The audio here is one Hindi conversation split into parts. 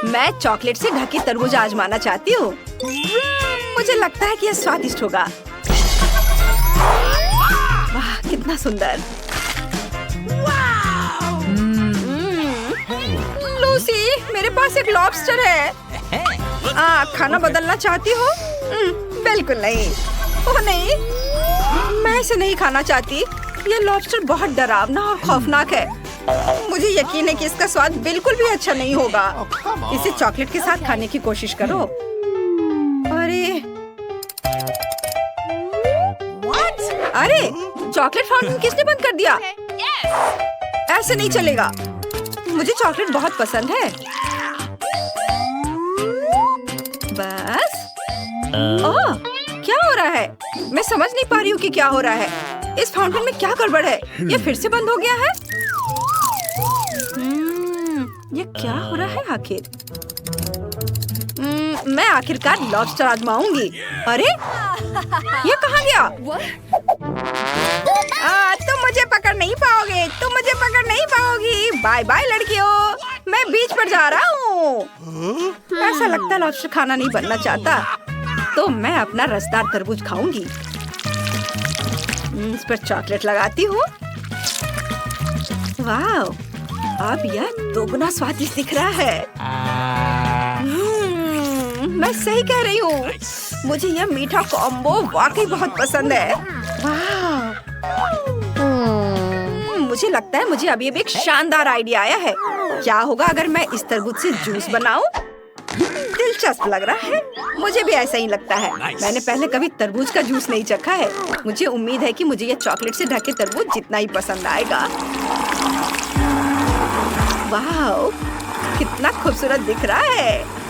मैं चॉकलेट से ढकी तरबूज आजमाना चाहती हूँ। मुझे लगता है कि यह स्वादिष्ट होगा। वाह, कितना सुंदर। लूसी, मेरे पास एक लॉबस्टर है। खाना बदलना चाहती हो? बिल्कुल नहीं। ओह नहीं, मैं इसे नहीं खाना चाहती। ये लॉबस्टर बहुत डरावना और खौफनाक है। मुझे यकीन है कि इसका स्वाद बिल्कुल भी अच्छा नहीं होगा। इसे चॉकलेट के साथ खाने की कोशिश करो। अरे अरे, चॉकलेट फाउंटेन किसने बंद कर दिया? ऐसे नहीं चलेगा। मुझे चॉकलेट बहुत पसंद है। बस। ओह, क्या हो रहा है? मैं समझ नहीं पा रही हूँ कि क्या हो रहा है। इस फाउंटेन में क्या गड़बड़ है? ये फिर से बंद हो गया है। ये क्या हो रहा है आखिर? मैं आखिरकार लॉबस्टर आजमाऊंगी। अरे, ये कहाँ गया? तुम मुझे पकड़ नहीं पाओगे। तुम मुझे पकड़ नहीं पाओगी। बाय बाय लड़कियों, मैं बीच पर जा रहा हूँ। ऐसा लगता है लॉबस्टर खाना नहीं बनना चाहता, तो मैं अपना रसदार तरबूज खाऊंगी। इस पर चॉकलेट लगाती हूँ। वाह, अब यह दोगुना स्वादिष्ट दिख रहा है। मैं सही कह रही हूँ। मुझे यह मीठा कॉम्बो वाकई बहुत पसंद है। वाह, मुझे लगता है मुझे अभी एक शानदार आइडिया आया है। क्या होगा अगर मैं इस तरबूज से जूस बनाऊं? दिलचस्प लग रहा है। मुझे भी ऐसा ही लगता है। मैंने पहले कभी तरबूज का जूस नहीं चखा है। मुझे उम्मीद है कि मुझे यह चॉकलेट से ढके तरबूज जितना ही पसंद आएगा। वाह, कितना खूबसूरत दिख रहा है।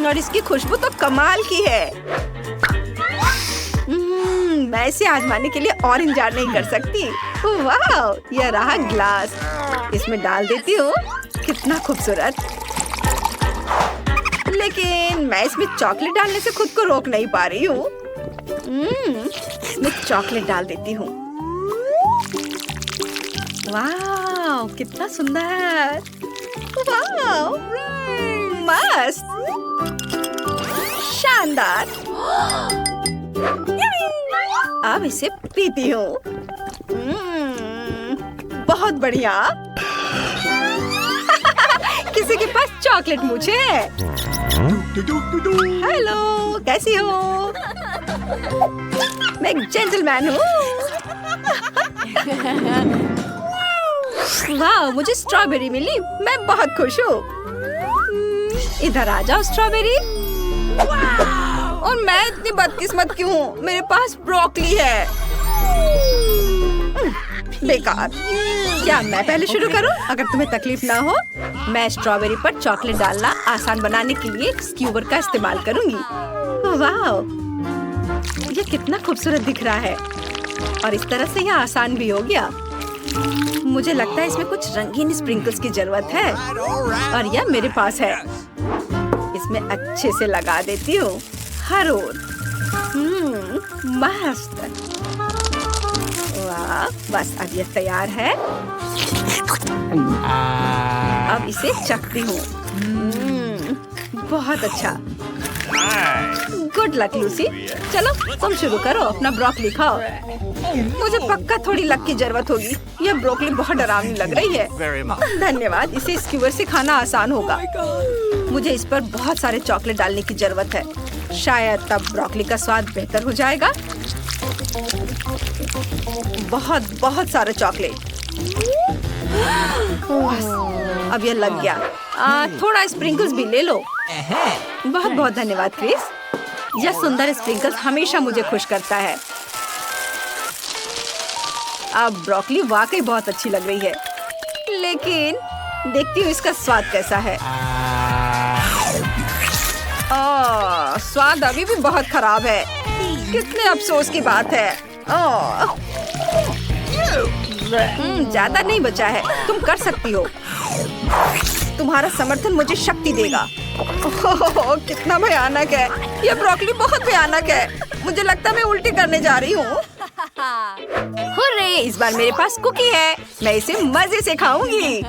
और इसकी खुशबू तो कमाल की है। मैं इसे आजमाने के लिए और इंतजार नहीं कर सकती। वाह, यह रहा ग्लास। इसमें डाल देती हूँ। कितना खूबसूरत। लेकिन मैं इसमें चॉकलेट डालने से खुद को रोक नहीं पा रही हूँ। इसमें चॉकलेट डाल देती हूँ। वाह, कितना सुंदर। वाह, मस्त, शानदार। अब इसे पीती हूँ। बहुत बढ़िया। किसी के पास चॉकलेट मूछें है? हेलो, कैसी हो? मैं एक जेंटलमैन हूँ। वाह, मुझे स्ट्रॉबेरी मिली। मैं बहुत खुश हूँ। इधर आ जाओ स्ट्रॉबेरी। और मैं इतनी बदकिस्मत क्यों हूँ? मेरे पास ब्रोकली है। बेकार। क्या मैं पहले शुरू करूँ? अगर तुम्हें तकलीफ ना हो, मैं स्ट्रॉबेरी पर चॉकलेट डालना आसान बनाने के लिए स्क्यूबर का इस्तेमाल करूँगी। वाह, ये कितना खूबसूरत दिख रहा है। और इस तरह से यह आसान भी हो गया। मुझे लगता है इसमें कुछ रंगीन स्प्रिंकल्स की जरूरत है, और यह मेरे पास है। इसमें अच्छे से लगा देती हूँ हर ओर। मस्त। वाह, बस अब यह तैयार है। अब इसे चखती हूँ। बहुत अच्छा। Good luck Lucy. चलो तुम शुरू करो, अपना ब्रोकली खाओ। मुझे पक्का थोड़ी लक की जरूरत होगी। यह ब्रोकली बहुत डरावनी लग रही है। धन्यवाद, इसे स्क्यूवर से खाना आसान होगा। मुझे इस पर बहुत सारे चॉकलेट डालने की जरूरत है। शायद तब ब्रोकली का स्वाद बेहतर हो जाएगा। बहुत बहुत सारे चॉकलेट। अब यह लग गया। थोड़ा स्प्रिंकल्स भी ले लो। बहुत बहुत धन्यवाद क्रिस। यह सुंदर स्प्रिंकल्स हमेशा मुझे खुश करता है। अब ब्रोकली वाकई बहुत अच्छी लग रही है, लेकिन देखती हूँ इसका स्वाद कैसा है। स्वाद अभी भी बहुत खराब है। कितने अफसोस की बात है। ज्यादा नहीं बचा है। तुम कर सकती हो। तुम्हारा समर्थन मुझे शक्ति देगा। कितना भयानक है। यह ब्रोकली बहुत भयानक है। मुझे लगता है मैं उल्टी करने जा रही हूँ। हुर्रे, इस बार मेरे पास कुकी है। मैं इसे मजे से खाऊंगी।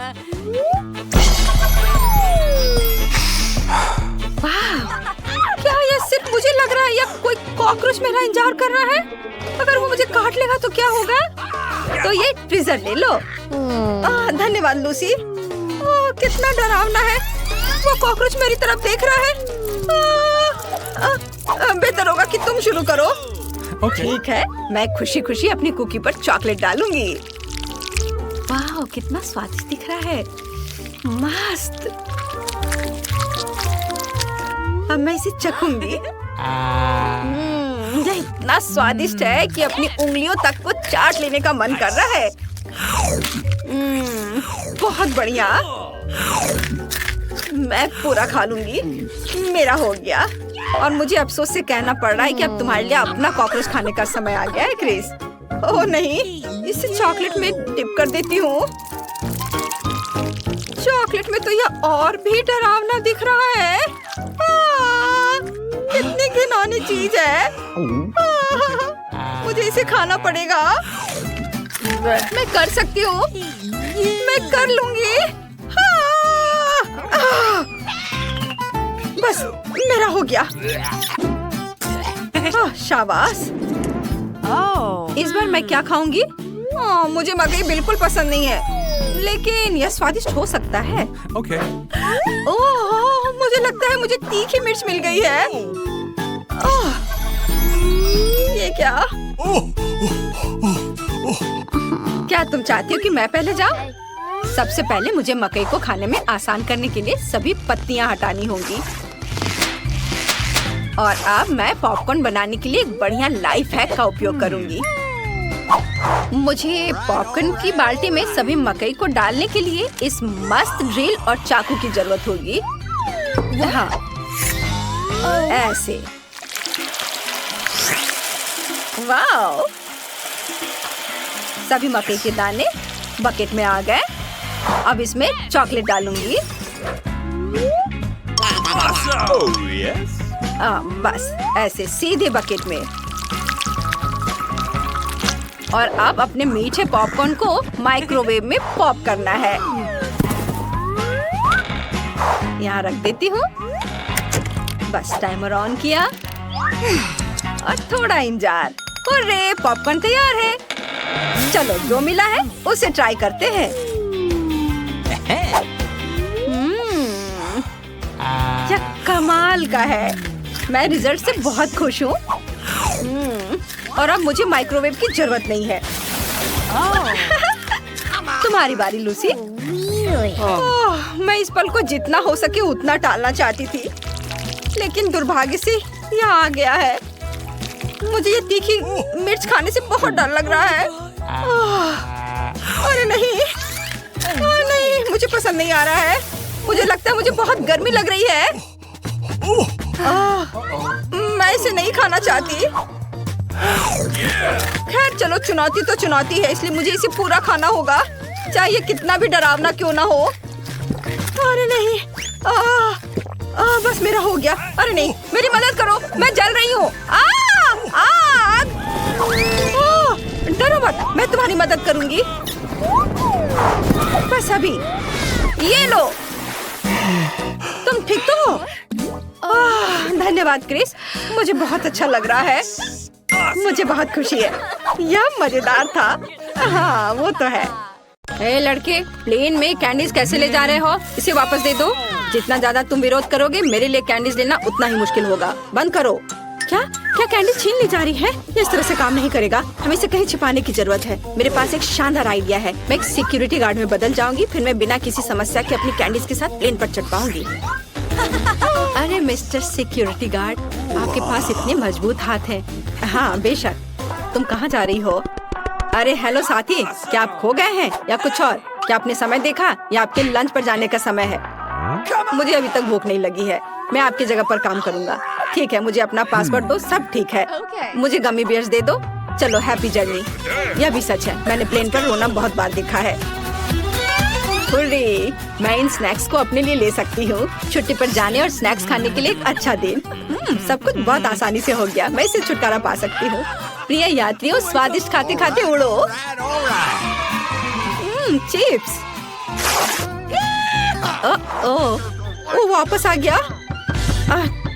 और कर रहा है? अगर वो मुझे काट लेगा तो क्या होगा? तो ये ट्रिजर ले लो। धन्यवाद लूसी। कितना डरावना है। वो कॉकरोच मेरी तरफ देख रहा है। बेहतर होगा कि तुम शुरू करो। ठीक है, मैं खुशी खुशी अपनी कुकी पर चॉकलेट डालूंगी। वाह, कितना स्वादिष्ट दिख रहा है। मस्त। अब मैं इसे चखूंगी। यह इतना स्वादिष्ट है कि अपनी उंगलियों तक को चाट लेने का मन कर रहा है। बहुत बढ़िया। मैं पूरा खा लूंगी। मेरा हो गया। और मुझे अफसोस से कहना पड़ रहा है कि अब तुम्हारे लिए अपना कॉकरोच खाने का समय आ गया है क्रिस। ओह नहीं, इसे चॉकलेट में डिप कर देती हूँ। चॉकलेट में तो यह और भी डरावना दिख रहा है। कितनी घिनौनी चीज है। मुझे इसे खाना पड़ेगा। मैं कर सकती हूँ। मैं कर लूंगी। बस मेरा हो गया। शाबाश। इस बार मैं क्या खाऊंगी? मुझे मकई बिल्कुल पसंद नहीं है, लेकिन यह स्वादिष्ट हो सकता है। Okay. ओह, मुझे लगता है मुझे तीखी मिर्च मिल गई है। ये क्या? क्या तुम चाहती हो कि मैं पहले जाऊं? सबसे पहले मुझे मकई को खाने में आसान करने के लिए सभी पत्तियां हटानी होंगी। और अब मैं पॉपकॉर्न बनाने के लिए एक बढ़िया लाइफ हैक का उपयोग करूंगी। मुझे पॉपकॉर्न की बाल्टी में सभी मकई को डालने के लिए इस मस्त ड्रिल और चाकू की जरूरत होगी। हाँ, ऐसे। वाओ! सभी मकई के दाने बकेट में आ गए। अब इसमें चॉकलेट डालूंगी। Oh, yes. बस ऐसे सीधे बकेट में। और अब अपने मीठे पॉपकॉर्न को माइक्रोवेव में पॉप करना है। यहाँ रख देती हूँ। बस टाइमर ऑन किया और थोड़ा इंतजार। हुर्रे, पॉपकॉर्न तैयार है। चलो, जो मिला है उसे ट्राई करते हैं। यह कमाल का है। मैं रिजल्ट से बहुत खुश हूँ। और अब मुझे माइक्रोवेव की जरूरत नहीं है। तुम्हारी बारी लूसी। मैं इस पल को जितना हो सके उतना टालना चाहती थी, लेकिन दुर्भाग्य से यह आ गया है। मुझे ये तीखी मिर्च खाने से बहुत डर लग रहा है। अरे नहीं, नहीं, मुझे पसंद नहीं आ रहा है। मुझे लगता है मुझे बहुत गर्मी लग रही है। मैं इसे नहीं खाना चाहती। खैर चलो, चुनौती तो चुनौती है, इसलिए मुझे इसे पूरा खाना होगा, चाहे ये कितना भी डरावना क्यों ना हो। अरे नहीं, बस मेरा हो गया। अरे नहीं, मेरी मदद करो, मैं जल रही हूँ। आग! डरो मत, मैं तुम्हारी मदद करूंगी। बस अभी। ये लो। तुम ठीक तो हो? धन्यवाद क्रिस, मुझे बहुत अच्छा लग रहा है। मुझे बहुत खुशी है। यह मजेदार था। हाँ, वो तो है। ए लड़के, प्लेन में कैंडीज कैसे ले जा रहे हो? इसे वापस दे दो। जितना ज्यादा तुम विरोध करोगे, मेरे लिए कैंडीज लेना उतना ही मुश्किल होगा। बंद करो। क्या कैंडीज छीन ली जा रही है? इस तरह से काम नहीं करेगा। हमें इसे कहीं छिपाने की जरूरत है। मेरे पास एक शानदार आइडिया है। मैं एक सिक्योरिटी गार्ड में बदल जाऊंगी, फिर मैं बिना किसी समस्या के अपनी कैंडीज के साथ प्लेन पर चढ़ पाऊंगी। अरे मिस्टर सिक्योरिटी गार्ड, आपके पास इतने मजबूत हाथ हैं। हाँ बेशक। तुम कहाँ जा रही हो? अरे हेलो साथी, क्या आप खो गए हैं या कुछ और? क्या आपने समय देखा या आपके लंच पर जाने का समय है? मुझे अभी तक भूख नहीं लगी है। मैं आपकी जगह पर काम करूंगा। ठीक है, मुझे अपना पासवर्ड दो, सब ठीक है। मुझे गमी बियर्स दे दो। चलो, हैप्पी जर्नी। यह भी सच है, मैंने प्लेन पर रोना बहुत बार देखा है। हुर्रे, मैं इन स्नैक्स को अपने लिए ले सकती हूँ। छुट्टी पर जाने और स्नैक्स खाने के लिए एक अच्छा दिन। सब कुछ बहुत आसानी से हो गया। मैं इससे छुटकारा पा सकती हूँ। प्रिय यात्रियों, स्वादिष्ट खाते खाते उड़ो। चिप्स। ओ वापस आ गया।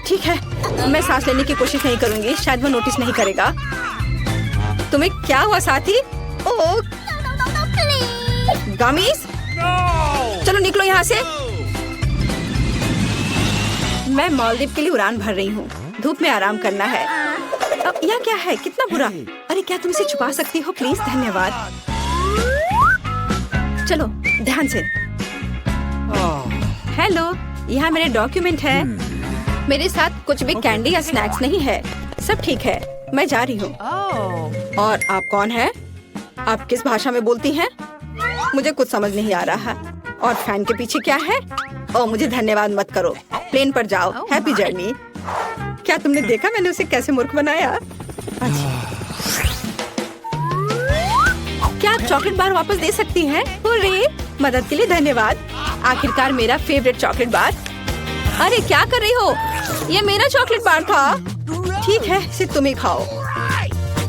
ठीक है, मैं सांस लेने की कोशिश नहीं करूंगी, शायद वो नोटिस नहीं करेगा। तुम्हें क्या हुआ साथी? ओह गमीज, चलो निकलो यहाँ से। मैं मालदीव के लिए उड़ान भर रही हूँ, धूप में आराम करना है। यह क्या है? कितना बुरा। अरे क्या तुम इसे छुपा सकती हो प्लीज? धन्यवाद। चलो ध्यान से। हेलो, यहाँ मेरे डॉक्यूमेंट है। मेरे साथ कुछ भी कैंडी या स्नैक्स नहीं है। सब ठीक है, मैं जा रही हूँ। और आप कौन है? आप किस भाषा में बोलती हैं? मुझे कुछ समझ नहीं आ रहा। और फैन के पीछे क्या है? ओह मुझे धन्यवाद मत करो, प्लेन पर जाओ। Happy journey. क्या तुमने देखा मैंने उसे कैसे मूर्ख बनाया? क्या आप चॉकलेट बार वापस दे सकती हैं? हुर्रे, मदद के लिए धन्यवाद। आखिरकार मेरा फेवरेट चॉकलेट बार। अरे क्या कर रही हो? ये मेरा चॉकलेट बार था। ठीक है, इसे तुम ही खाओ।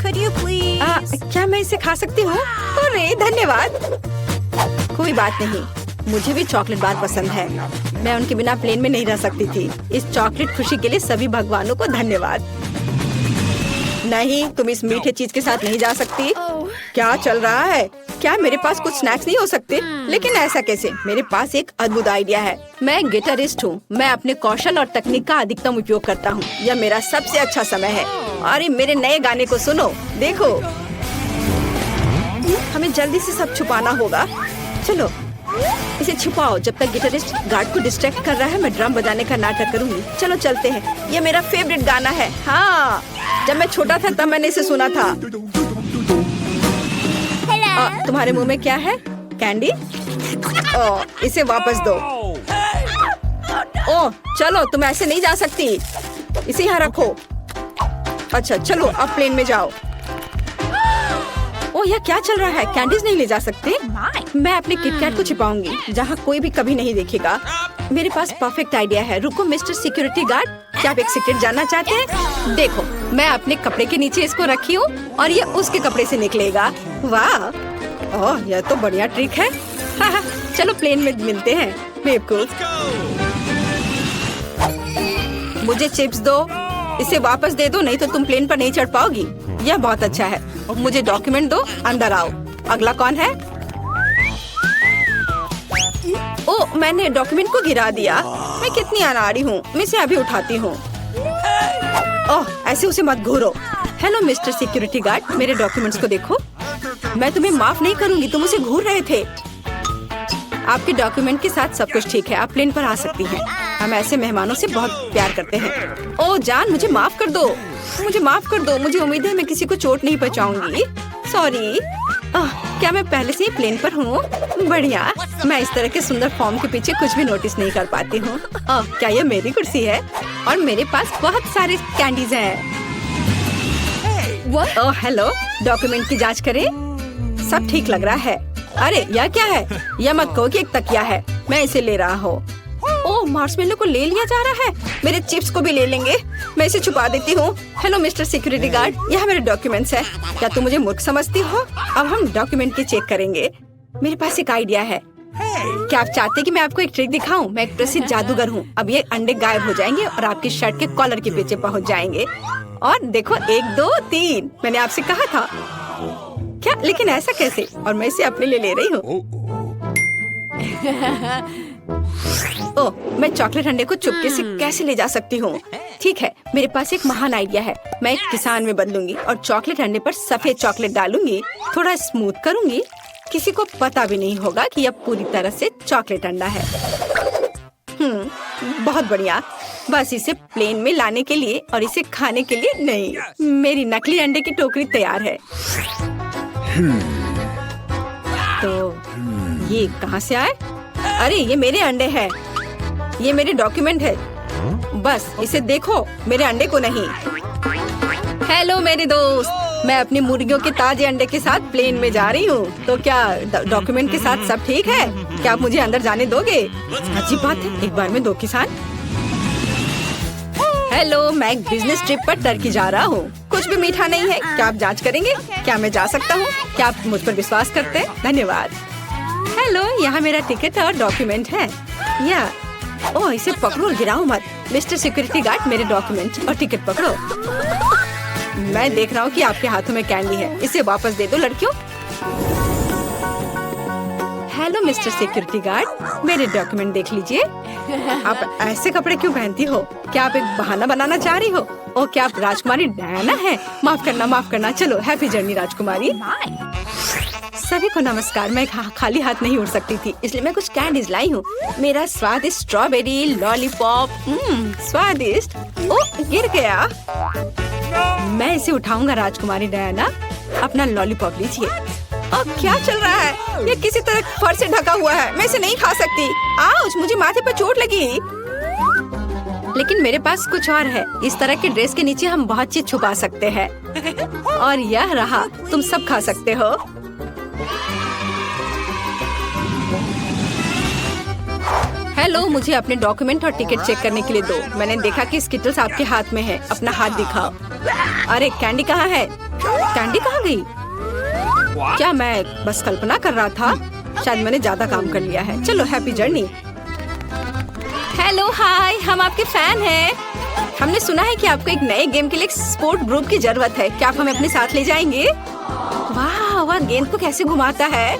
क्या मैं इसे खा सकती हूँ? अरे धन्यवाद। कोई बात नहीं, मुझे भी चॉकलेट बार पसंद है। मैं उनके बिना प्लेन में नहीं रह सकती थी। इस चॉकलेट खुशी के लिए सभी भगवानों को धन्यवाद। नहीं, तुम इस मीठे चीज के साथ नहीं जा सकती। क्या चल रहा है? क्या मेरे पास कुछ स्नैक्स नहीं हो सकते? लेकिन ऐसा कैसे? मेरे पास एक अद्भुत आइडिया है। मैं गिटारिस्ट हूँ। मैं अपने कौशल और तकनीक का अधिकतम उपयोग करता हूँ। यह मेरा सबसे अच्छा समय है। अरे मेरे नए गाने को सुनो, देखो। हमें जल्दी से सब छुपाना होगा। चलो इसे छुपाओ जब तक गिटारिस्ट गार्ड को डिस्ट्रैक्ट कर रहा है। मैं ड्रम बजाने का नाटक करूंगी। चलो चलते हैं। ये मेरा फेवरेट गाना है। हाँ, जब मैं छोटा था तब मैंने इसे सुना था। तुम्हारे मुंह में क्या है? कैंडी? इसे वापस दो। ओह चलो, तुम ऐसे नहीं जा सकती। इसे यहाँ रखो। अच्छा चलो, अब प्लेन में जाओ। ओह यह क्या चल रहा है? कैंडीज नहीं ले जा सकते? मैं अपने किटकैट को छिपाऊंगी जहाँ कोई भी कभी नहीं देखेगा। मेरे पास परफेक्ट आइडिया है। रुको मिस्टर सिक्योरिटी गार्ड, क्या आप एक सीक्रेट जानना चाहते हैं? देखो, मैं अपने कपड़े के नीचे इसको रखी हूँ और ये उसके कपड़े से निकलेगा। वाह, ओह यह तो बढ़िया ट्रिक है। हाँ, चलो प्लेन में मिलते हैं। बेवकूफ, मुझे चिप्स दो। इसे वापस दे दो, नहीं तो तुम प्लेन पर नहीं चढ़ पाओगी। यह बहुत अच्छा है। मुझे डॉक्यूमेंट दो, अंदर आओ। अगला कौन है? ओह मैंने डॉक्यूमेंट को गिरा दिया। मैं कितनी अनाड़ी हूँ। मैं इसे अभी उठाती हूँ। ओह ऐसे उसे मत घूरो। हेलो मिस्टर सिक्योरिटी गार्ड, मेरे डॉक्यूमेंट्स को देखो। मैं तुम्हें माफ नहीं करूंगी, तुम उसे घूर रहे थे। आपके डॉक्यूमेंट के साथ सब कुछ ठीक है, आप प्लेन पर आ सकती हैं। हम ऐसे मेहमानों से बहुत प्यार करते हैं। ओह जान, मुझे माफ कर दो। मुझे माफ कर दो। मुझे उम्मीद है मैं किसी को चोट नहीं पहुंचाऊंगी। सॉरी। क्या मैं पहले से ही प्लेन पर हूँ? बढ़िया। मैं इस तरह के सुंदर फॉर्म के पीछे कुछ भी नोटिस नहीं कर पाती हूँ। क्या यह मेरी कुर्सी है? और मेरे पास बहुत सारे कैंडीज हैं। ओह हेलो, डॉक्यूमेंट की जांच करें। सब ठीक लग रहा है। अरे यह क्या है? यह मत कहो कि एक तकिया है। मैं इसे ले रहा हूँ। ओह मार्शमेलो को ले लिया जा रहा है। मेरे चिप्स को भी ले लेंगे। मैं इसे छुपा देती हूँ। हेलो मिस्टर सिक्योरिटी गार्ड, यह मेरे डॉक्यूमेंट्स है। क्या तुम मुझे मूर्ख समझती हो? अब हम डॉक्यूमेंट की चेक करेंगे। मेरे पास एक आइडिया है। क्या आप चाहते कि मैं आपको एक ट्रिक दिखाऊं? मैं एक प्रसिद्ध जादूगर हूँ। अब ये अंडे गायब हो जाएंगे और आपकी शर्ट के कॉलर के पीछे पहुँच जाएंगे। और देखो, 1 2 3। मैंने आपसे कहा था। क्या? लेकिन ऐसा कैसे? और मैं इसे अपने लिए ले रही हूँ। ओह, मैं चॉकलेट अंडे को चुपके से कैसे ले जा सकती हूँ? ठीक है, मेरे पास एक महान आइडिया है। मैं एक किसान में बदलूंगी और चॉकलेट अंडे पर सफेद चॉकलेट डालूंगी। थोड़ा स्मूथ करूंगी। किसी को पता भी नहीं होगा कि यह पूरी तरह से चॉकलेट अंडा है। बहुत बढ़िया। बस इसे प्लेन में लाने के लिए और इसे खाने के लिए नहीं। मेरी नकली अंडे की टोकरी तैयार है। तो ये कहाँ से आए? अरे ये मेरे अंडे हैं। ये मेरे डॉक्यूमेंट है। बस इसे देखो, मेरे अंडे को नहीं। हेलो मेरे दोस्त, मैं अपनी मुर्गियों के ताजे अंडे के साथ प्लेन में जा रही हूँ। तो क्या डॉक्यूमेंट के साथ सब ठीक है? क्या आप मुझे अंदर जाने दोगे? अजीब बात है, एक बार में 2 किसान। हेलो, मैं एक बिजनेस ट्रिप पर टर्की जा रहा हूँ। कुछ भी मीठा नहीं है। क्या आप जांच करेंगे? क्या मैं जा सकता हूँ? क्या आप मुझ पर विश्वास करते हैं? धन्यवाद। हेलो, यहाँ मेरा टिकट और डॉक्यूमेंट है। या ओह, इसे पकड़ो और गिराओ मत। मिस्टर सिक्योरिटी गार्ड, मेरे डॉक्यूमेंट और टिकट पकड़ो। मैं देख रहा हूँ कि आपके हाथों में कैंडी है, इसे वापस दे दो लड़कियों। हेलो मिस्टर सिक्योरिटी गार्ड, मेरे डॉक्यूमेंट देख लीजिए। आप ऐसे कपड़े क्यों पहनती हो? क्या आप एक बहाना बनाना चाह रही हो? ओ, क्या आप राजकुमारी डायना है? माफ करना। चलो, हैप्पी जर्नी राजकुमारी। सभी को नमस्कार। मैं खाली हाथ नहीं उड़ सकती थी, इसलिए मैं कुछ कैंडीज लाई हूँ। मेरा स्वादिष्ट स्ट्रॉबेरी लॉलीपॉप, स्वादिष्ट। ओ, गिर गया। मैं इसे उठाऊंगा राजकुमारी डायना। अपना लॉलीपॉप लीजिए। और क्या चल रहा है? ये किसी तरह फर से ढका हुआ है, मैं इसे नहीं खा सकती। आउच, मुझे माथे पर चोट लगी। लेकिन मेरे पास कुछ और है। इस तरह के ड्रेस के नीचे हम बहुत चीज छुपा सकते हैं। और यह रहा, तुम सब खा सकते हो। हेलो, मुझे अपने डॉक्यूमेंट और टिकट चेक करने के लिए दो। मैंने देखा कि स्किटल्स आपके हाथ में है। अपना हाथ दिखाओ। अरे कैंडी कहाँ है? कैंडी कहाँ गई? क्या मैं बस कल्पना कर रहा था? शायद मैंने ज्यादा काम कर लिया है। चलो, हैप्पी जर्नी। हेलो, हाय, हम आपके फैन हैं। हमने सुना है कि आपको एक नए गेम के लिए स्पोर्ट ग्रुप की जरूरत है। क्या आप हमें अपने साथ ले जाएंगे? वाह, वह गेंद को कैसे घुमाता है।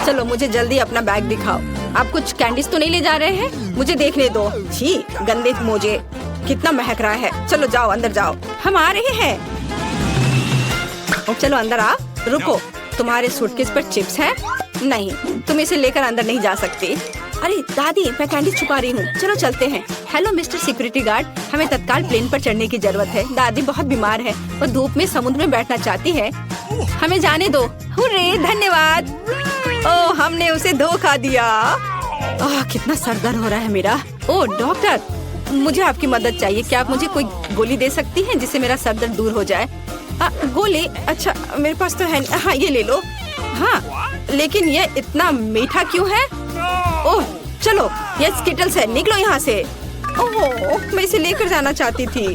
चलो, मुझे जल्दी अपना बैग दिखाओ। आप कुछ कैंडीज तो नहीं ले जा रहे हैं? मुझे देखने दो। छी, गंदे मोजे, कितना महक रहा है। चलो जाओ, अंदर जाओ, हम आ रहे हैं। चलो अंदर आ। रुको, तुम्हारे सूटकेस पर चिप्स है? नहीं, तुम इसे लेकर अंदर नहीं जा सकती। अरे दादी, मैं कैंडी छुपा रही हूँ। चलो चलते हैं। हेलो मिस्टर सिक्योरिटी गार्ड, हमें तत्काल प्लेन पर चढ़ने की जरूरत है। दादी बहुत बीमार है, वो धूप में समुद्र में बैठना चाहती है। हमें जाने दो। हुर्रे, धन्यवाद। ओह, हमने उसे धोखा दिया। कितना सर दर्द हो रहा है मेरा। ओह डॉक्टर, मुझे आपकी मदद चाहिए। क्या आप मुझे कोई गोली दे सकती हैं जिससे मेरा सर दर्द दूर हो जाए? गोली? अच्छा, मेरे पास तो है। हाँ, ये ले लो। हाँ, लेकिन ये इतना मीठा क्यों है? ओह चलो, ये स्किटल्स है, निकलो यहाँ से। ओह, मैं इसे लेकर जाना चाहती थी।